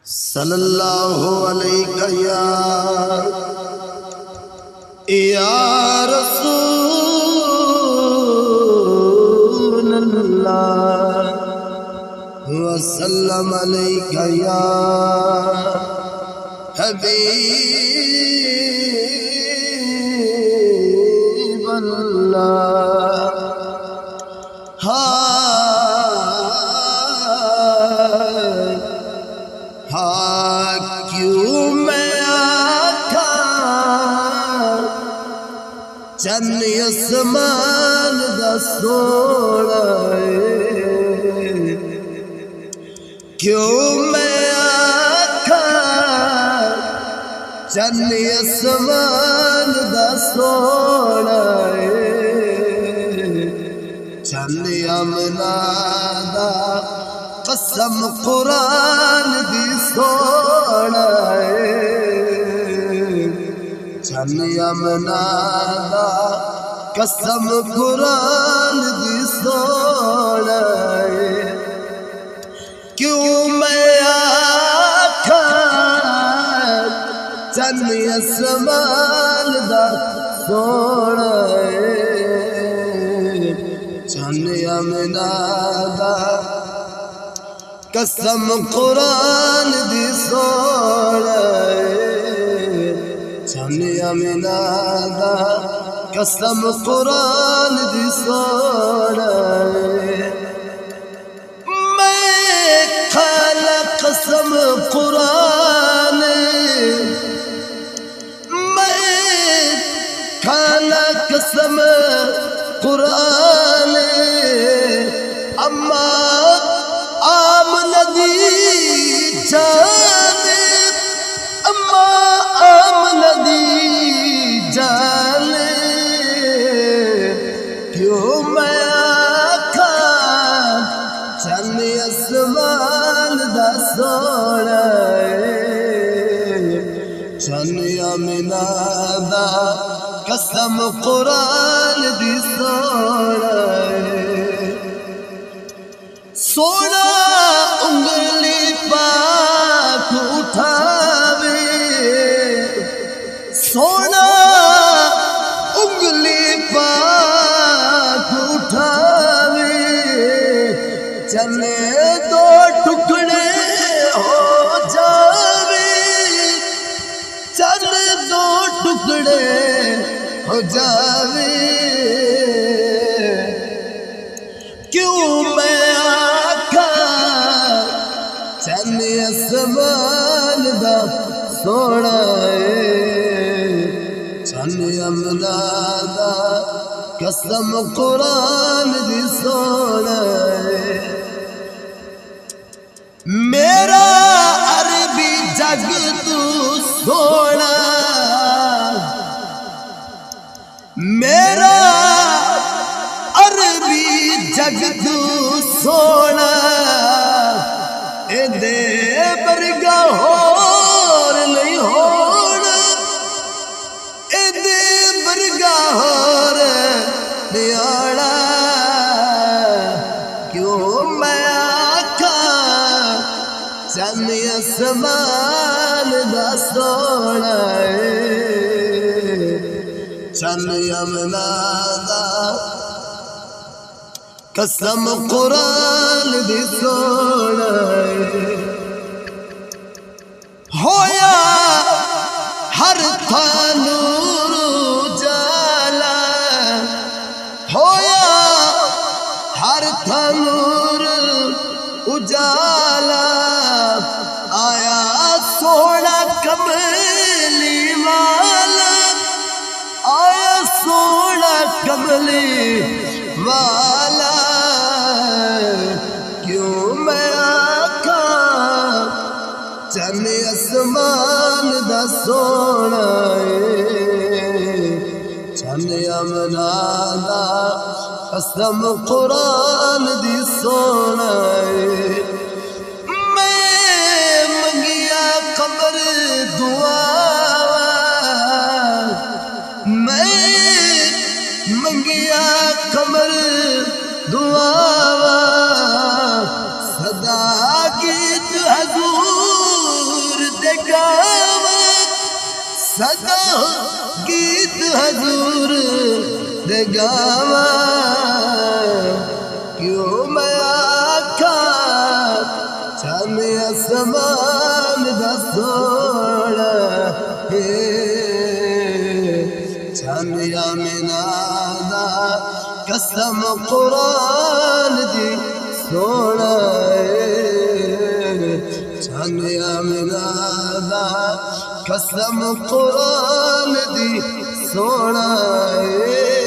صلی اللہ علیہ یا رسول اللہ وسلم علیہ یا حبیب اللہ۔ کیوں میں آقا چند اسمان دا سوڑا کیوں میں آقا چند اسمان دا سوڑا چند امنا دا قسم قرآن دی سوڑا چند امنا دا قسم قرآن دی سوڑا کیوں میں آقا چند اسمان دا سوڑا چند امنا دا قسم قرآن دی سوڑا چند امنا دا قسم قرآن دی سوڑا میں کھانا قسم قرآن میں کھانا قسم قرآن اما آمندی جانے اما آمندی جانے کیوں میں آقا چند اسمان دا سوڑا چند امنا دا قسم قرآن دی سوڑا سونا انگلی پاک اٹھاوے سونا انگلی پاک اٹھاوے چلے دو ٹکڑے ہو جاوے چلے دو ٹکڑے ہو جاوے کیوں میں چند اسمان دا سوڑا چند امنا دا قسم قرآن دی سوڑا میرا عربی جگ تو سوڑا میرا عربی جگ تو سوڑا دے برگا ہور نہیں ہونا دے برگا ہور نہیں آنا کیوں میں آقا چند اسمان دا سوڑا چند امنا دا قسم قرآن دی سوڑا ہویا ہر تھا نور اجالا ہویا ہر تھا نور اجالا آیا سوڑا کملی والا آیا سوڑا کملی والا کیوں میں آقا چند اسمان دا سوڑا چند امنا دا قسم قرآن دی سوڑا میں منگیا قبر دعا میں منگیا قبر دعا صدا گیت حضور سدا گیت حضور دے گاواں کیوں میں آکھا چاند آسمان دا سونا ہے چاند آمنہ دا قسم قرآن دی سونا ہے چاند آمنہ دا قسم قرآن دی سونا ہے